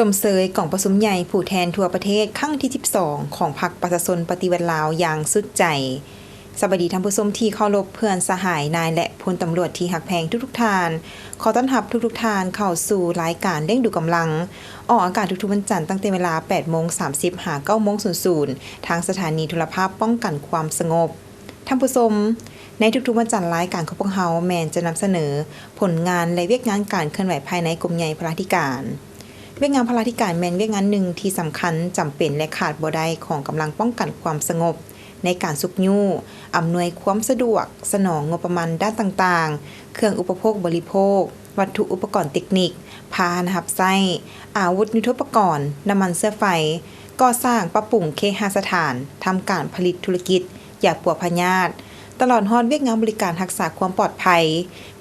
สมเสยกล่องประชุมใหญ่ผู้แทนทั่วประเทศครั้งที่ 12 ของพรรคประชาชนปฏิวัติลาวอย่างสุดใจสวัสดีท่านผู้ชมที่เคารพเพื่อนสหายนายและพลตำรวจที่หักแพงทุกท่านขอต้อนรับทุกท่านเข้าสู่รายการเร่งดูกำลังออกอากาศทุกๆวันจันทร์ตั้งแต่เวลา 8:30 หา 9:00 ทางสถานีโทรภาพป้องกันความสงบท่านผู้ชมในทุกๆวันจันทร์รายการของพวกเราแมนจะนำเสนอผลงานและเวียกงานการเคลื่อนไหวภายในกรมใหญ่พระราธิการเวียกงานพระราธิการแมนเวียกงานหนึ่งที่สำคัญจำเป็นและขาดบ่ได้ของกำลังป้องกันความสงบในการสุกยู่อำนวยความสะดวกสนองงบประมาณด้านต่างๆเครื่องอุปโภคบริโภควัตถุอุปกรณ์เทคนิคพาหนะหับไส้อาวุธยุทโธปกรณ์น้ำมันเสื้อไฟก่อสร้างปรับปรุงเคหสถานทำการผลิตธุรกิจยาปัวพยาธิตลอดฮอดเวียกงานบริการรักษาความปลอดภัย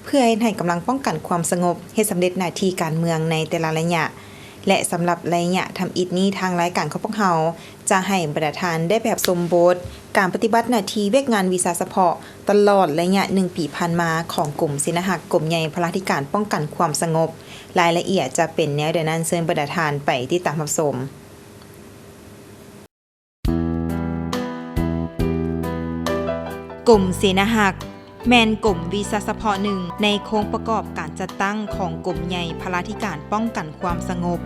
เพื่อให้กำลังป้องกันความสงบให้สำเร็จหน้าที่การเมืองในแต่ละระยะและสำหรับระยะทำอิฐนี้ทางรายการของพวกเราจะให้ประธานได้แบบสมบทการปฏิบัติหน้าที่เวียกงานวีซ่าเฉพาะตลอดระยะ1 ปีผ่านมาของกลุ่มศิลหักกรมใหญ่พระราธิการป้องกันความสงบรายละเอียดจะเป็นแนวใดนั้นเชิญประธานไปที่ตามรับชมกลุ่มเสนาหักแมนกลุ่มวีซ่าเฉพาะหนึ่งในโครงประกอบการจัดตั้งของกรมใหญ่พระราธิการป้องกันความสงบ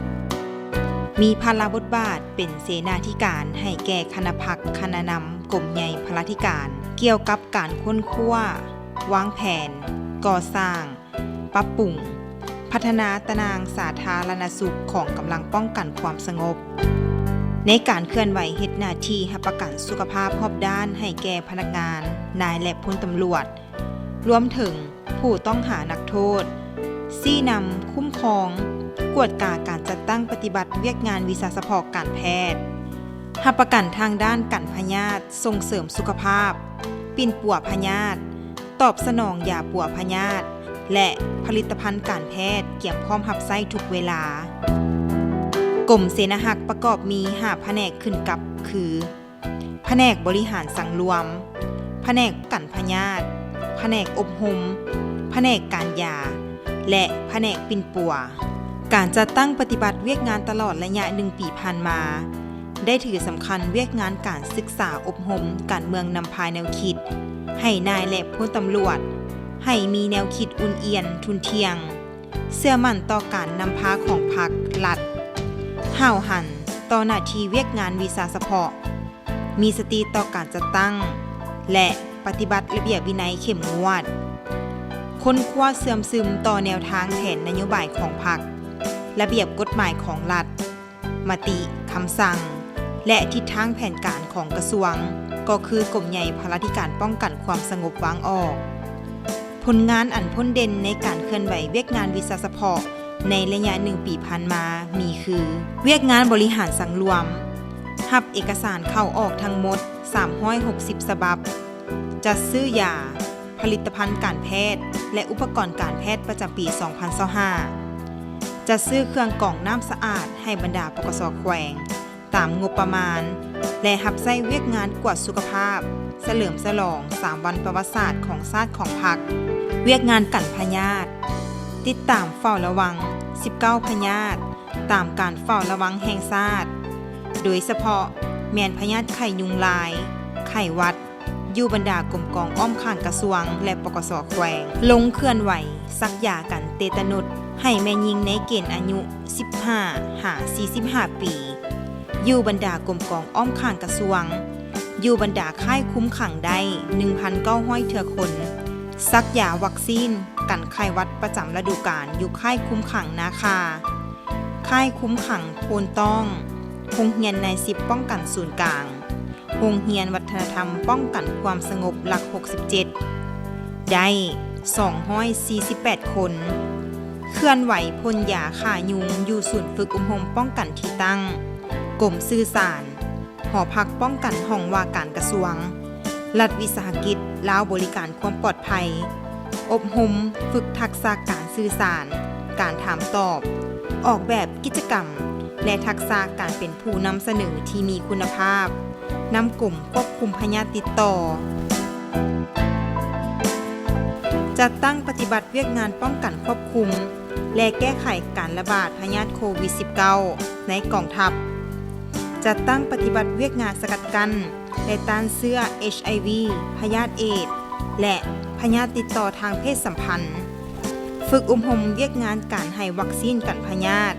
มีภาระบทบาทเป็นเสนาธิการให้แก่คณะพรรคคณะนำกรมใหญ่พระราธิการเกี่ยวกับการค้นคว้าวางแผนก่อสร้างปรับปรุงพัฒนาตารางสาธารณสุขของกำลังป้องกันความสงบในการเคลื่อนไหวเฮ็ดหน้าที่ให้ประกันสุขภาพรอบด้านให้แก่พนักงานนายและพลตำรวจรวมถึงผู้ต้องหานักโทษซี้นำคุ้มครองกวดกาการจัดตั้งปฏิบัติเวียกงานวีซ่าเฉพาะการแพทย์รับประกันทางด้านกันพยาธิส่งเสริมสุขภาพปิ่นปัวพยาธิตอบสนองยาปัวพยาธิและผลิตภัณฑ์การแพทย์เกี่ยมพร้อมรับใช้ทุกเวลากรมเสนาหักประกอบมี5แผนกขึ้นกับคือแผนกบริหารสังรวมแผนกกันพยาธิแผนกอบรมแผนกการยาและแผนกปิ่นปัวการจัดตั้งปฏิบัติเวียกงานตลอดระยะ1 ปีผ่านมาได้ถือสำคัญเวียกงานการศึกษาอบรมการเมืองนำพาแนวคิดให้นายและพลตำรวจให้มีแนวคิดอุ่นเอียนทุนเทียงเชื่อมั่นต่อการนำพาของพรรครัฐห้าวหันต่อหน้าที่เวียกงานวีซ่าเฉพาะมีสติต่อการจัดตั้งและปฏิบัติระเบียบวินัยเข้มงวดค้นคว้าเสื่อมซึมต่อแนวทางแผนนโยบายของพรรคระเบียบกฎหมายของรัฐมติคำสั่งและทิศทางแผนการของกระทรวงก็คือกรมใหญ่พระราธิการป้องกันความสงบวางออกผลงานอันพ้นเด่นในการเคลื่อนไหวเวียกงานวีซ่าเฉพาะในระยะ1 ปีผ่านมามีคือเวียกงานบริหารสังรวมรับเอกสารเข้าออกทั้งหมด360ฉบับจัดซื้อยาผลิตภัณฑ์การแพทย์และอุปกรณ์การแพทย์ประจำปี 2025จัดซื้อเครื่องกรองน้ำสะอาดให้บรรดาปกส.แขวงตามงบประมาณและรับใช้เวียกงานกวดสุขภาพเฉลิมฉลอง3 วันประวัติศาสตร์ของชาติของพรรคเวียกงานกันพยาธิติดตามเฝ้าระวัง19พยาธิตามการเฝ้าระวังแห่งชาติโดยเฉพาะแมนพยาธิไข้ยุงลายไข้หวัดอยู่บรรดากรมกองอ้อมข้างกระทรวงและปกส.แขวงลงเคลื่อนไหวซักยากันเตตานุสให้แม่หญิงในเกณฑ์อายุ15 หา 45 ปีอยู่บรรดากรมกองอ้อมข้างกระทรวงอยู่บรรดาค่ายคุ้มขังได้ 1,900 เทื่อคนซักยาวัคซีนกันไข้หวัดประจำฤดูกาลอยู่ค่ายคุ้มขังนาคาค่ายคุ้มขังโพนต้องโรงเรียนนายสิบป้องกันศูนย์กลางโรงเรียนวัฒนธรรมป้องกันความสงบหลัก67ได้248 คนเคลื่อนไหวพ่นยาฆ่ายุงอยู่ศูนย์ฝึกอบรมป้องกันที่ตั้งกรมสื่อสารหอพักป้องกันห้องว่าการกระทรวงรัฐวิสาหกิจลาวบริการความปลอดภัยอบรมฝึกทักษะการสื่อสารการถามตอบออกแบบกิจกรรมและทักษะการเป็นผู้นำเสนอที่มีคุณภาพนำกลุ่มควบคุมพยาธิติดต่อจ จัดตั้งปฏิบัติเวียกงานป้องกันควบคุมและแก้ไขการระบาดพยาธิโควิด -19 ในกองทัพจัดตั้งปฏิบัติเวียกงานสกัดกั้นและต้านเชื้อ HIV พยาธิเอดส์และพยาธิติดต่อทางเพศสัมพันธ์ฝึกอบรมเวียกงานการให้วัคซีนกันพยาธิ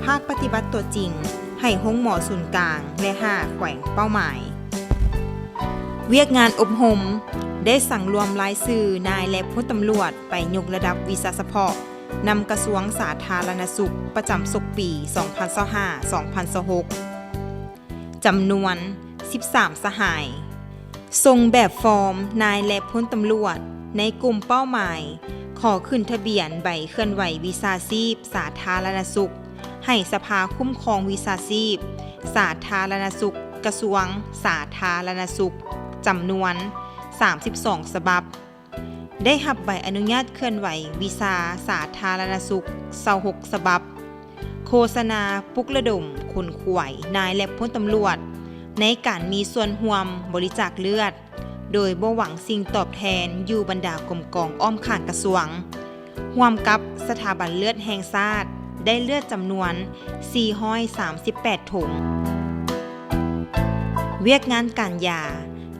ภาคปฏิบัติตัวจริงให้ห้องหมอศูนย์กลางและ5แขวงเป้าหมายเวียกงานอบรมได้สั่งรวมรายชื่อนายและพลตำรวจไปยกระดับวีซ่าเฉพาะนำกระทรวงสาธารณสุขประจำศกปี 2025-2026 จำนวน 13 สหายส่งแบบฟอร์มนายและพลตำรวจในกลุ่มเป้าหมายขอขึ้นทะเบียนใบเคลื่อนไหววีซ่าชีพสาธารณสุขให้สภาคุ้มครองวีซ่าชีพสาธารณสุขกระทรวงสาธารณสุขจำนวน 32 ฉบับได้รับใบอนุญาตเคลื่อนไหววีซ่าสาธารณสุข26 ฉบับโฆษณาปลุกระดมคนขวายนายและพลตำรวจในการมีส่วนร่วมบริจาคเลือดโดยบ่หวังสิ่งตอบแทนอยู่บรรดากรมกองอ้อมข้างกระทรวงร่วมกับสถาบันเลือดแห่งชาติได้เลือดจำนวน438ถุงเวียกงานการยา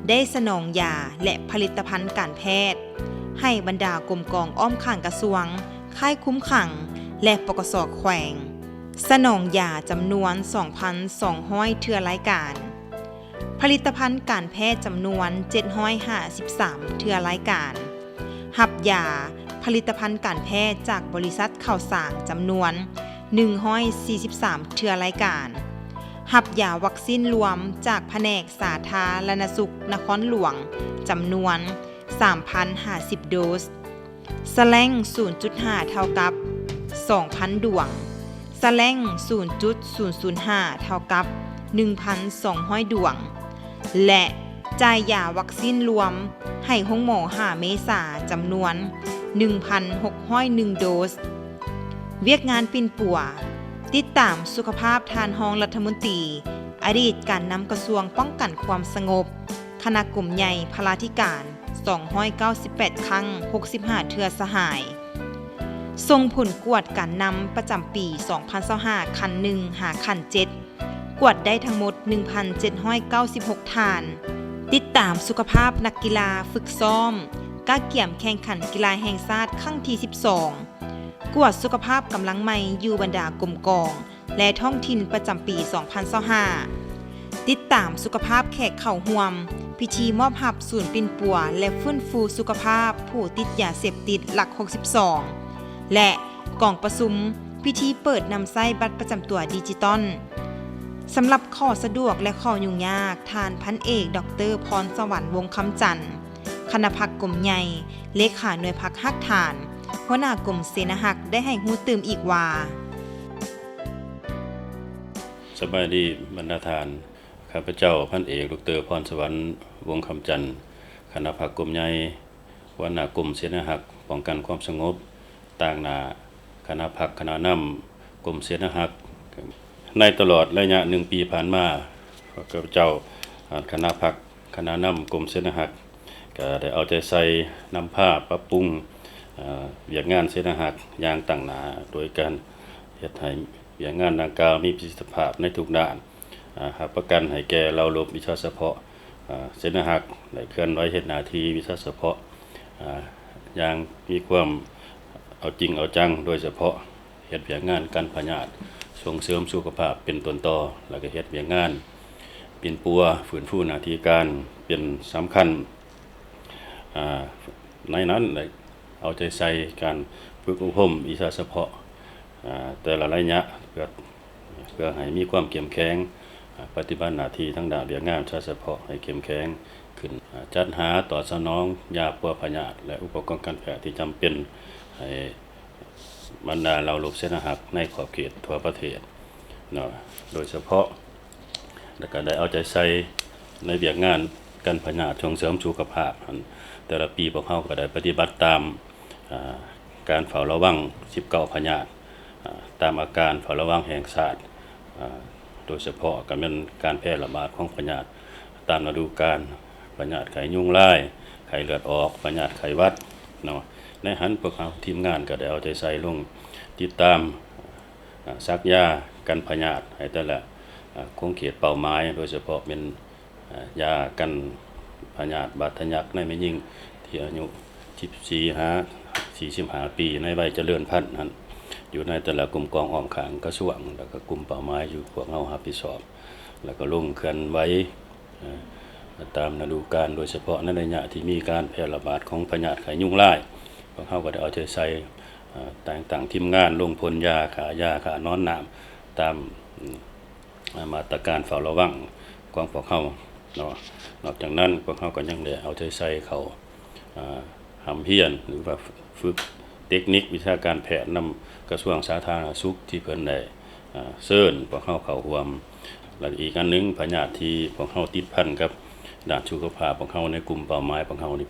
ได้สนองยาและผลิตภัณฑ์การแพทย์ให้บรรดากรมกองอ้อมข้างกระทรวงค่ายคุ้มขังและปกส.แขวงสนองยาจำนวน 2,200 เทื่อรายการผลิตภัณฑ์การแพทย์จำนวน753เทื่อรายการหับยาผลิตภัณฑ์การแพทย์จากบริษัทข้าวสารจำนวน143เทื่อรายการหับยาวัคซีนรวมจากแผนกสาธารณสุขนครหลวงจำนวน 3,050 โดสแสลง 0.5 เท่ากับ 2,000 ดวงแสลง 0.005 เท่ากับ 1,200 ดวงและจ่ายยาวัคซีนรวมให้ห้องหมอ5 เมษายนจำนวน 1,601 โดสเวียกงานปิ่นปัวติดตามสุขภาพทานรองรัฐมนตรีอดีตการนำกระทรวงป้องกันความสงบคณะกลุ่มใหญ่พลาธิการ298 ครั้ง 65 เทื่อสหายส่งผลกวดการนำประจำปี 2025 คัน1หาคัน7กวดได้ทั้งหมด 1,796 ทาน ติดตามสุขภาพนักกีฬาฝึกซ้อมก้าเกี่ยมแข่งขันกีฬาแห่งชาติครั้งที่ 12 กวดสุขภาพกำลังใหม่อยู่บรรดากรมกองและท้องถิ่นประจำปี 2025 ติดตามสุขภาพแขกเข้าร่วมพิธีมอบหับศูนย์ปิ่นปัวและฟื้นฟูสุขภาพผู้ติดยาเสพติดหลัก 62 และกองประชุมพิธีเปิดนำไส้บัตรประจำตัวดิจิตอลสำหรับข้อสะดวกและข้อยุ่งยากทานพันเอกดร.พรสวรรค์วงศ์คำจันทร์คณะพักกรมใหญ่เลขาหน่วยพักฮักฐานหัวหน้ากรมเสนาหักได้ให้ฮู้ตื่มอีกว่าสบายดีบรรดาทานข้าพเจ้าพันเอกดร.พรสวรรค์วงศ์คำจันทร์คณะพักกรมใหญ่หัวหน้ากรมเสนาหักป้องกันความสงบต่างหน้าคณะพักคณะนำกรมเสนาหักในตลอดระยะ1 ปีผ่านมาข้าพเจ้าคณะพักคณะนำกรมเสนาหักก็ได้เอาใจใส่นำผ้าปรับปรุงเวียกงานเสนาหักอย่างต่างหน้าโดยการเฮ็ดให้เวียกงานดังกล่าวมีประสิทธิภาพในทุกด้านหาประกันให้แก่เราลบวิชาเฉพาะเสนาหักได้เคลื่อนไหวเฮ็ดหน้าที่วิชาเฉพาะอย่างมีความเอาจริงเอาจังโดยเฉพาะเฮ็ดเวียกงานการพยาธิส่งเสริมสุขภาพเป็นต้นต่อแล้วก็เฮ็ดเวียกงานปิ่นปัวฟื้นฟูหน้าที่การเป็นสำคัญในนั้นได้เอาใจใส่การฝึกอบรมวิชาเฉพาะแต่ละระยะเพื่อให้มีความเข้มแข็งปฏิบัติหน้าที่ทั้งด้านเวียกงานวิชาเฉพาะให้เข้มแข็งขึ้นจัดหาตอบสนองยาปัวพยาธิและอุปกรณ์การแพทย์ที่จำเป็นให้บรรดาเราลบเสนาหักในขอบเขตทั่วประเทศเนาะโดยเฉพาะแล้วก็ได้เอาใจใส่ในเวียกงานการพยาธิส่งเสริมสุขภาพแต่ละปีพวกเขาก็ได้ปฏิบัติตามการเฝ้าระวัง19พยาธิตามอาการเฝ้าระวังแห่งชาติโดยเฉพาะก็เป็นการแพร่ระบาดของพยาธิตามฤดูกาลพยาธิไข้ยุงลายไข้เลือดออกพยาธิไข้หวัดเนาะ ในหันพวกเขาทีมงานก็ได้เอาใจใส่ลงติดตามซักยากันพยาธิให้แต่ละคงเขตเป้าหมายโดยเฉพาะเป็นยากันพยาธิบาดทะยักในแม่ยิ่งที่อายุ45ปีในวัยเจริญพันธุ์นั้นอยู่ในแต่ละกลุ่มกองอ้อมข้างกระทรวงแล้วก็กลุ่มเป้าหมายอยู่พวกเฮารับผิดชอบแล้วก็ลงเคลื่อนไหวตามฤดูกาลโดยเฉพาะในระยะที่มีการแพร่ระบาดของพยาธิไข้ยุงลายพวกเฮาก็ได้เอาใจใส่ต่างๆทีมงานลงพ่นยาขานอนน้ำตามมาตรการเฝ้าระวังของพวกเฮาเนาะนอกจากนั้นพวกเฮาก็ยังได้เอาใจใส่เขาหำเฮียนหรือว่าฝึกเทคนิควิชาการแพทย์นำกระทรวงสาธารณสุขที่เพิ่นได้เชิญพวกเฮาเข้าร่วมและอีกอันนึงพยาธิที่พวกเฮาติดพันกับด้านสุขภาพพวกเฮาในกลุ่มเป้าหมายพวกเฮานี่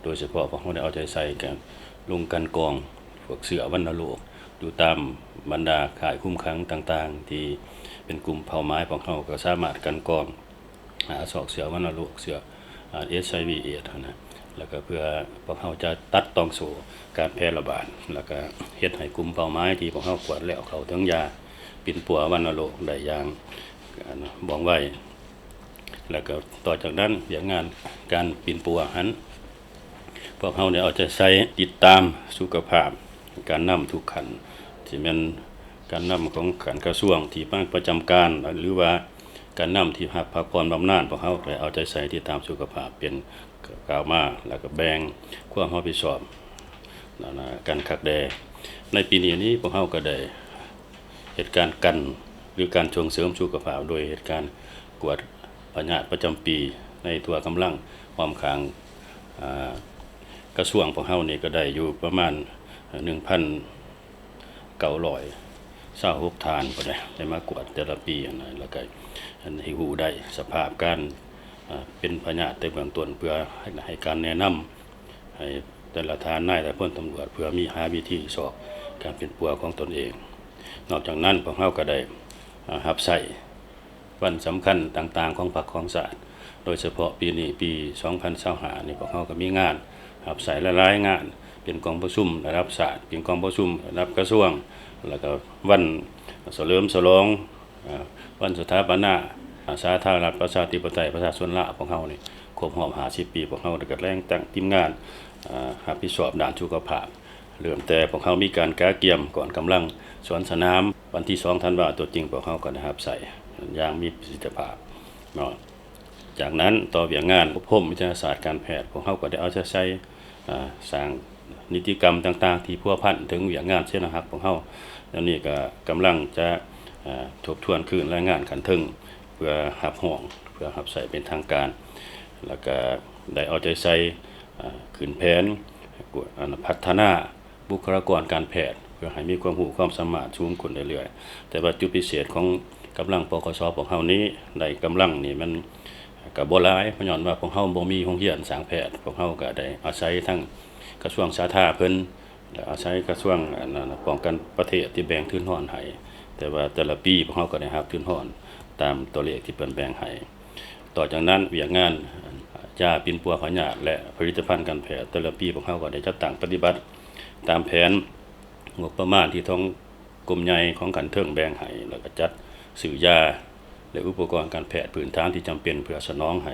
โดยเฉพาะพวกเฮาได้เอาใจใส่กันลงกันกองพวกเสือวัณโรคอยู่ตามบรรดาข่ายคุ้มขังต่างๆที่เป็นกลุ่มเป้าหมายพวกเฮาก็สามารถกันกองสอกเสือวัณโรคเสือHIV เอดส์นะแล้วก็เพื่อพวกเฮาจะตัดต้องสู่การแพร่ระบาดแล้วก็เฮ็ดให้กลุ่มเป้าหมายที่พวกเฮากวดแล้วเข้าถึงยาปิ่นปัววัณโรคได้อย่างบ้องไวแล้วก็ต่อจากนั้นเรื่องงานการปิ่นปัวหันพวกเฮาได้เอาใจใส่ติดตามสุขภาพการนำทุกขั้นที่แม่นการนำของการกระทรวงที่ประจำการหรือว่าการนำที่พักผ่อนบำนาญพวกเฮาได้เอาใจใส่ติดตามสุขภาพเป็นกล่าวมาแล้วก็แบ่งความรับผิดชอบการคักแดในปีนี้พวกเฮาก็ได้เหตุการณ์กันหรือการส่งเสริมสุขภาพโดยเหตุการณ์กวดพยาธิประจำปีในตัวกำลังความขังกระทรวงพวกเฮานี่ก็ได้อยู่ประมาณ 1,926 ทานบ่ได้มากวดแต่ละปีนะแล้วก็ให้ฮู้ได้สภาพการเป็นพยาธิในเบื้องต้นเพื่อให้การแนะนำให้แต่ละทานนายแต่พลตำรวจเพื่อมีหาวิธีสอบการเป็นปัวของตนเองนอกจากนั้นพวกเฮาก็ได้รับใช้วันสำคัญต่างๆของพรรคของศาสตร์โดยเฉพาะปีนี้ปี2025นี่พวกเฮาก็มีงานรับใช้หลายๆงานเป็นกองประชุมระดับศาสตร์เป็นกองประชุมระดับกระทรวงแล้วก็วันเฉลิมฉลองวันสถาปนาสาธารณรัฐประชาธิปไตยประชาชนลาวของเฮานี่ครบรอบ50 ปีพวกเฮาได้ก็แรงตั้งทีมงานรับผิดชอบด้านสุขภาพเริ่มแต่พวกเฮามีการกาเกียมก่อนกำลังสวนสนามวันที่2ธันวาคมตัวจริงพวกเฮาก็ได้รับใส่อย่างมีประสิทธิภาพเนาะจากนั้นต่อเวียงงานอบรมวิทยาศาสตร์การแพทย์พวกเฮาก็ได้เอาใจใส่สร้างนิติกรรมต่างๆที่พัวพันถึงเวียงงานเช่นนะครับของเฮาแล้วนี่ก็กำลังจะทบทวนคืนรายงานขันถึงเพื่อหับห้องเพื่อหับใส่เป็นทางการแล้วก็ได้เอาใจใส่ขึ้นแผนพัฒนาบุคลากรการแพทย์เพื่อให้มีความรู้ความสามารถสูงขึ้นเรื่อยๆแต่ว่าจุดพิเศษของกำลังปกสของเฮานี้ได้กำลังนี่มันก็บ่หลายเพราะย้อนว่าพวกเฮาบ่มีโรงเรียนสร้างแพทย์พวกเฮาก็ได้อาศัยทั้งกระทรวงสาธารณสุขเพิ่นและอาศัยกระทรวงป้องกันประเทศที่แบ่งทุนร้อนให้แต่ว่าแต่ละปีพวกเฮาก็ได้รับทุนร้อนตามตัวเลขที่เพิ่นแบ่งให้ต่อจากนั้นเวียงงานยาปิ่นปัวพยาธิและผลิตภัณฑ์การแพทย์แต่ละปีพวกเฮาก็ได้จัดตั้งปฏิบัติตามแผนงบประมาณที่ท้องกรมใหญ่ของกันเทิงแบ่งให้แล้วก็จัดซื้อยาและอุปกรณ์การแพทย์พื้นฐานที่จำเป็นเพื่อสนองให้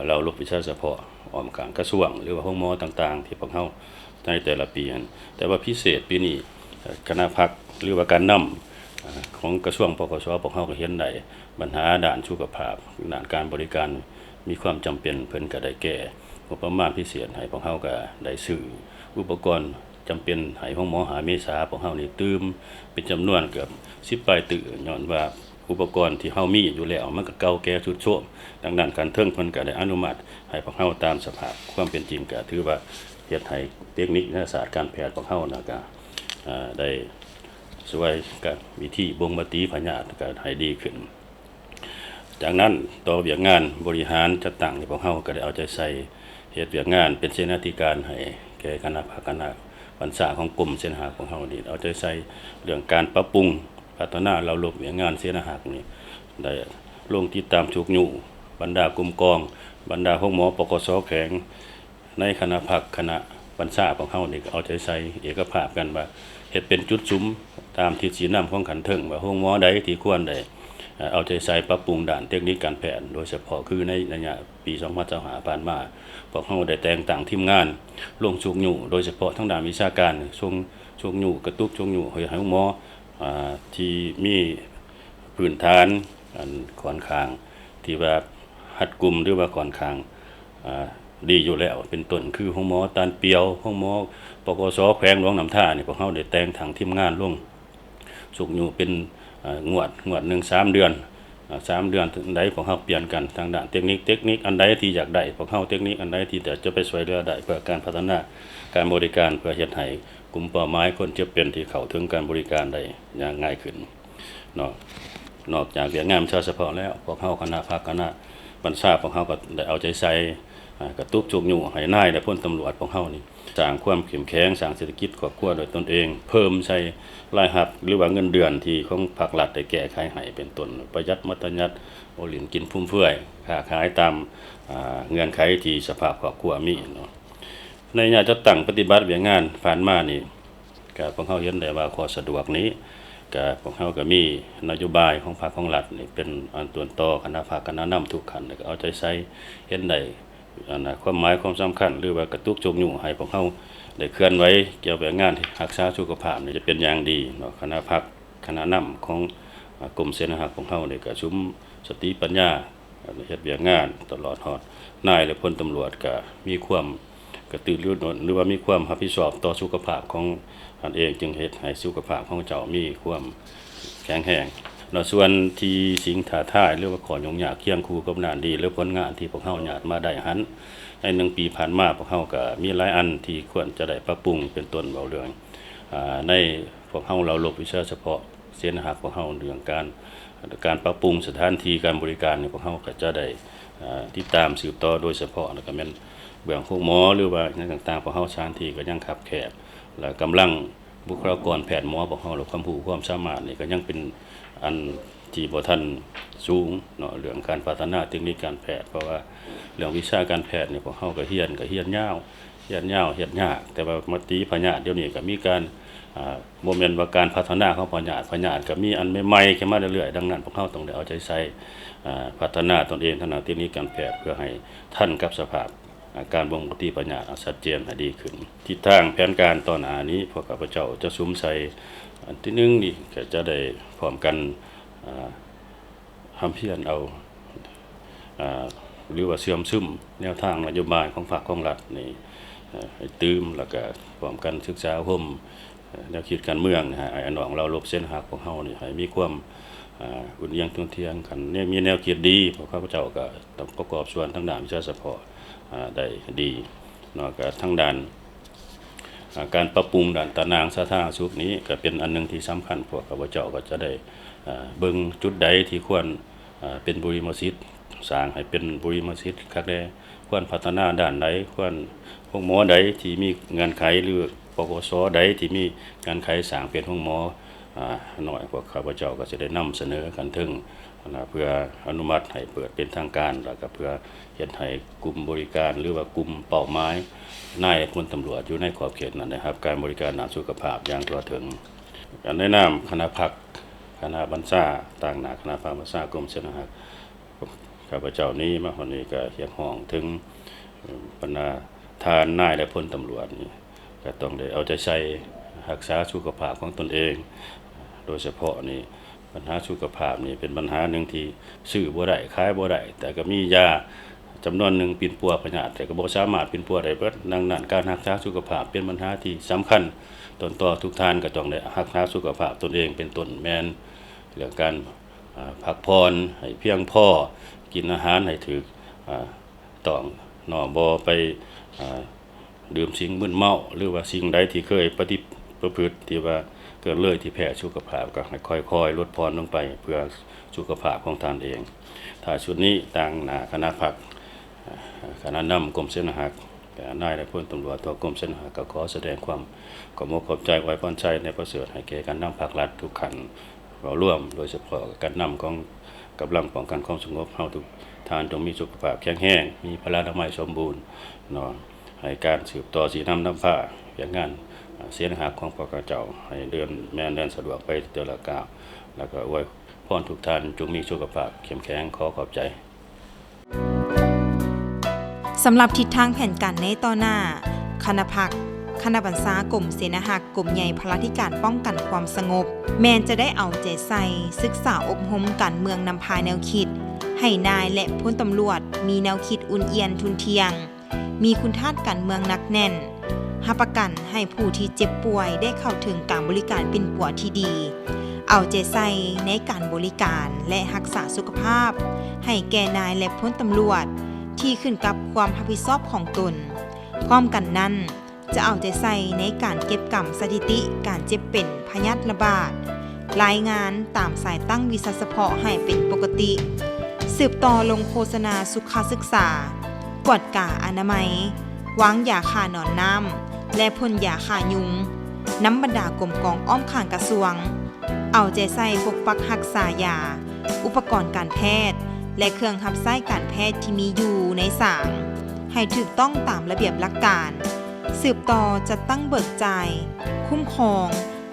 เราลบวิชาเฉพาะอ้อมข้างกระทรวงหรือว่าห้องหมอต่างๆที่พวกเฮาในแต่ละปีแต่ว่าพิเศษปีนี้คณะพรรคหรือว่าการนำของกระทรวงปกสพวกเฮาก็เห็นได้ปัญหาด้านสุขภาพด้านการบริการมีความจำเป็นเพิ่นก็ได้แก้งบประมาณพิเศษให้พวกเฮาก็ได้ซื้ออุปกรณ์จำเป็นให้ห้องหมอหาเมษาพวกเฮานี่ตื่มเป็นจำนวนเกือบ10 ปลายตื้อย้อนว่าอุปกรณ์ที่เฮามีอยู่แล้วมันก็เก่าแก่ทรุดโทรมดังนั้นการเทิงเพิ่นก็ได้อนุมัติให้พวกเฮาตามสภาพความเป็นจริงก็ถือว่าเฮ็ดให้เทคนิควิทยาศาสตร์การแพทย์พวกเฮาน่ะก็ได้ช่วยกับวิธีบ่งปฏิพยาธิก็ให้ดีขึ้นจากนั้นต่อเวียกงานบริหารจัดตั้งที่พวกเฮาก็ได้เอาใจใส่เฮ็ดเวียกงานเป็นเสนาธิการให้แก่คณะบรรษาของกรมเสนาธิการของเฮานี่เอาใจใส่เรื่องการปรับปรุงพัฒนาเราลบเวียกงานเสนาธิการนี่ได้ลงติดตามทุกอยู่บรรดากลุ่มกองบรรดาห้องหมอปกสแข็งในคณะพักคณะ บัญชาของเฮานี่ก็เอาใจใส่เอกภาพกันว่าเฮ็ดเป็นจุดซุ้มตามที่สีน้ำของขันเทิงว่าโรงหมอใดที่ควรได้เอาใจใส่ปรับปรุงด้านเทคนิคการแพทย์โดยเฉพาะคือในระยะปี2025ผ่านมาพวกเฮาได้แต่งตั้งทีมงานลงชุกอยู่โดยเฉพาะทางด้านวิชาการช่วงอยู่กระตุกช่วงอยู่ให้หมอที่มีพื้นฐานอันค่อนข้างที่ว่าหัดกลุ่มหรือว่าค่อนข้างดีอยู่แล้วเป็นต้นคือห้องหมอตาลเปียวห้องหมอปกสแขวงหลวงน้ำท่านี่พวกเฮาได้แต่งทางทีมงานลงสุกอยู่เป็นงวดหนึ่ง3 เดือน3 เดือนใดพวกเฮาเปลี่ยนกันทางด้านเทคนิคอันใดที่อยากได้พวกเฮาเทคนิคอันใดที่จะไปช่วยเหลือได้เพื่อการพัฒนาการบริการเพื่อเฮ็ดให้กลุ่มเป้าหมายคนเจ็บเป็นที่เข้าถึงการบริการได้อย่างง่ายขึ้นเนาะนอกจากเรื่องงานเฉพาะแล้วพวกเฮาคณะภาคคณะบรรชาพวกเฮาก็ได้เอาใจใส่กระตุกจุกอยู่ให้นายและพลตำรวจพวกเฮานี่สร้างความเข้มแข็งสร้างเศรษฐกิจครอบครัวโดยตนเองเพิ่มใช้รายรับหรือว่าเงินเดือนที่ของภาครัฐได้แก้ไขให้เป็นต้นประหยัดมัธยัติโอหลินกินฟุ่มเฟือยค้าขายตามเงื่อนไขที่สภาพครอบครัวมีเนาะในงานจัดตั้งปฏิบัติเวียงงานผ่านมานี่ก็พวกเฮาเห็นได้ว่าข้อสะดวกนี้ก็พวกเฮาก็มีนโยบายของภาคของรัฐนี่เป็นอันต้นต่อคณะภาคคณะนำทุกขั้นก็เอาใจใส่เห็นได้ความหมายความสำคัญหรือว่ากระตุกจงอยู่ให้พวกเฮาได้เคลื่อนไหวเกี่ยวกับงานที่รักษาสุขภาพนี่จะเป็นอย่างดีเนาะคณะภาคคณะนำของกรมเสนาหักของเฮานี่ก็ชุมสติปัญญาเฮ็ดเวียกงานตลอดฮอดนายและพลตำรวจก็มีความกระตือรือร้นหรือว่ามีความรับผิดชอบต่อสุขภาพของอันเองจึงเฮ็ดให้สุขภาพของเจ้ามีความแข็งแรงในส่วนที่สิ่งท้าทายหรือว่าขอยุ่งยากเคียงคู่กับงานดีหรือผลงานที่พวกเฮาญาติมาได้หันใน1 ปีผ่านมาพวกเฮาก็มีหลายอันที่ควรจะได้ปรับปรุงเป็นต้นเว้าเรื่องในพวกเฮาเราลบวิชาเฉพาะเสียนหักพวกเฮาเรื่องการปรับปรุงสถานที่การบริการนี่พวกเฮาก็จะได้ติดตามสืบต่อโดยเฉพาะแล้วก็แม่นเบื้องพวกหมอหรือว่าอย่างต่างๆพวกเฮาสถานที่ก็ยังคับแคบและกำลังบุคลากรแพทย์หมอพวกเฮาหรือความรู้ความสามารถนี่ก็ยังเป็นอันที่บ่ทันสูงเนาะเรื่องการพัฒนาเทคนิคการแพทย์เพราะว่าเรื่องวิชาการแพทย์นี่พวกเฮาก็เรียนยาวเฮ็ดยากแต่ว่ามาตรีพยาธิเดี๋ยวนี้ก็มีการบ่แม่นว่าการพัฒนาของพยาธิก็มีอันใหม่ๆขึ้นมาเรื่อยๆดังนั้นพวกเฮาต้องได้เอาใจใส่พัฒนาตนเองทางด้านเทคนิคการแพทย์เพื่อให้ทันกับสภาพการบ่งบอกที่พยาธิชัดเจนให้ดีขึ้นทิศทางแผนการต่อหน้านี้พวกข้าพเจ้าจะสุมใส่อันที่1นี่ก็จะได้พร้อมกันทำเพียรเอาหรือว่าเสื่อมซึมแนวทางนโยบายของภาคของรัฐนี่ให้ตื่มแล้วก็พร้อมกันศึกษาร่วมแนวคิดการเมืองนะฮะไอ้น้องเราลบเส้นหักของเฮานี่ให้มีความอุ่นเอียงทุ่นเทียงกันเนี่ยมีแนวคิดดีพวกข้าพเจ้าก็ต้องประกอบส่วนทางด้านวิชาเฉพาะได้ดีเนาะก็ทางด้านการปรับปรุงด้านตารางสาธารณสุขนี้ก็เป็นอันนึงที่สำคัญพวกข้าพเจ้าก็จะได้เบิ่งจุดใดที่ควรเป็นบุริมสิทธิ์สร้างให้เป็นบุริมสิทธิ์คักแน่ควรพัฒนาด้านใดควรพวกหมอใดที่มีเงื่อนไขหรือปกสใดที่มีเงื่อนไขสร้างเป็นห้องหมอหน่อยพวกข้าพเจ้าก็จะได้นำเสนอกันถึงเพื่ออนุมัติให้เปิดเป็นทางการแล้วก็เพื่อเฮ็ดให้กลุ่มบริการหรือว่ากลุ่มเป้าหมายนายพลตำรวจอยู่ในขอบเขตนั้นนะครับการบริการด้านสุขภาพอย่างทั่วถึงการแนะนำคณะพักคณะบรรชาต่างหน้าคณะภาคบรรชากรมเสนาหักข้าพเจ้านี้มาวันนี้ก็เรียกร้องถึงบรรดาทานนายและพลตำรวจนี่ก็ต้องได้เอาใจใส่รักษาสุขภาพของตนเองโดยเฉพาะนี่ปัญหาสุขภาพนี่เป็นปัญหาหนึ่งที่ซื้อบ่ได้ขายบ่ได้แต่ก็มียาจำนวนหนึ่งปิ่นปัวพยาธิแต่ก็บ่สามารถปิ่นปัวได้เบิดดังนั้นการรักษาสุขภาพเป็นปัญหาที่สำคัญต้นต่อทุกท่านก็ต้องได้รักษาสุขภาพตนเองเป็นต้นแม่นเรื่องการพักผ่อนให้เพียงพอกินอาหารให้ถูกต้องเนาะบ่ไปดื่มสิ่งมึนเมาหรือว่าสิ่งใดที่เคยประพฤติที่ว่าเกิดเลยที่แพ้สุขภาพก็ให้ค่อยๆลดพรลงไปเพื่อสุขภาพของท่านเองถ้าชุดนี้ต่างหน้าคณะพักคณะนำกรมเสนาหักนายและพลตำรวจตัวกรมเสนาหักก็ขอแสดงความขอบคุณขอบใจไว้พรชัยในประเสริฐให้แก่การนำภาครัฐทุกขันเราร่วมโดยเฉพาะการนำของกำลังป้องกันความสงบเฮาทุกท่านจงมีสุขภาพแข็งแรงมีพลานามัยสมบูรณ์เนาะ ให้การสืบต่อสีน้ำฟ้าเวียกงานเสียนหักของพระเจ้าให้เดินสะดวกไปเตละก้าวแล้วก็อวยพรทุกท่านจงมีสุขภาพเข้มแข็งขอขอบใจสำหรับทิศทางแผนการในต่อหน้าคณะพักคณะบรรษากรมเสนาหักกรมใหญ่พลาธิการป้องกันความสงบแมนจะได้เอาใจใส่ศึกษาอบรมการเมืองนำพาแนวคิดให้นายและพลตำรวจมีแนวคิดอุ่นเอียนทุนเทียงมีคุณธาตุการเมืองหนักแน่นรับประกันให้ผู้ที่เจ็บป่วยได้เข้าถึงการบริการเป็นปัวที่ดีเอาใจใส่ในการบริการและรักษาสุขภาพให้แก่นายและพลตำรวจที่ขึ้นกับความรับผิดชอบของตนพร้อมกันนั้นจะเอาใจใส่ในการเก็บกำสถิติการเจ็บเป็นพยาธิระบาดรายงานตามสายตั้งวิชาเฉพาะให้เป็นปกติสืบต่อลงโฆษณาสุขศึกษากวดกาอนามัยวางยาฆ่าหนอนน้ำและพ่นยาฆ่ายุงน้ำบรรดากรมกองอ้อมข้างกระทรวงเอาใจใส่ปกปักรักษายาอุปกรณ์การแพทย์และเครื่องรับใช้การแพทย์ที่มีอยู่ในศาลให้ถูกต้องตามระเบียบหลักการสืบต่อจะตั้งเบิกจ่ายคุ้มครอง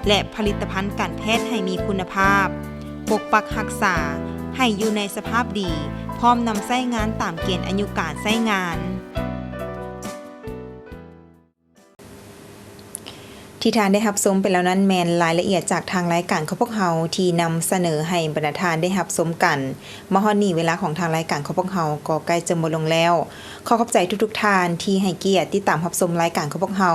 และผลิตภัณฑ์การแพทย์ให้มีคุณภาพปกปักรักษาให้อยู่ในสภาพดีพร้อมนำใช้งานตามเกณฑ์อายุการใช้งานที่ทานได้รับชมไปแล้วนั้นแมนรายละเอียดจากทางรายการของพวกเฮาที่นำเสนอให้บรรดาทานได้รับชมกันมาฮอดนี้เวลาของทางรายการของพวกเฮาก็ใกล้จะหมดลงแล้วขอขอบใจทุกๆทานที่ให้เกียรติติดตามรับชมรายการของพวกเฮา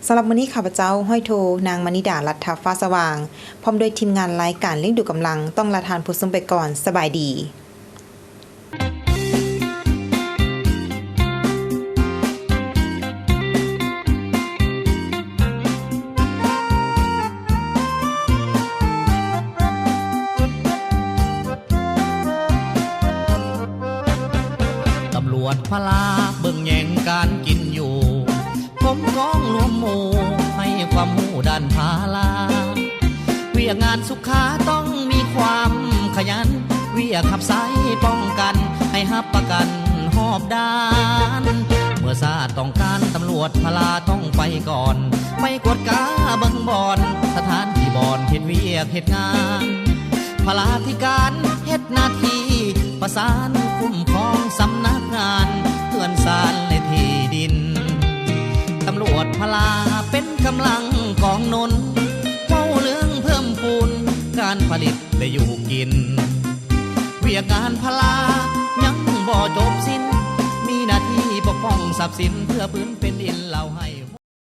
สำหรับมื้อนี้ข้าพเจ้าห้อยโทนางมณิดาลัทธฟ้าสว่างพร้อมโดยทีมงานรายการเลี้ยงดูกำลังต้องลาทานผู้ชมไปก่อนสบายดีพลาเบิ่งแย่งการกินอยู่ผมก้องรวมหมู่ให้ความหูด้านพาลาเวียงานสุขาต้องมีความขยันเวียขับสายป้องกันให้หับประกันหอบด้านเมื่อซาต้องการตำรวจพลาต้องไปก่อนไปกวดกาเบิ่งบอนสถานที่บอนเฮ็ดเวียกเฮ็ดงานพลาธิการเฮ็ดหน้าที่ประสานคุ้มครองสำนักงานเตือนสารในที่ดินตำรวจพลาเป็นกำลังกองนนเฝ้าเรื่องเพิ่มพูนการผลิตได้อยู่กินเวียกงานพลายังบ่จบสิ้นมีหน้าที่ปกป้องทรัพย์สินเพื่อพื้นเป็นดินเราให้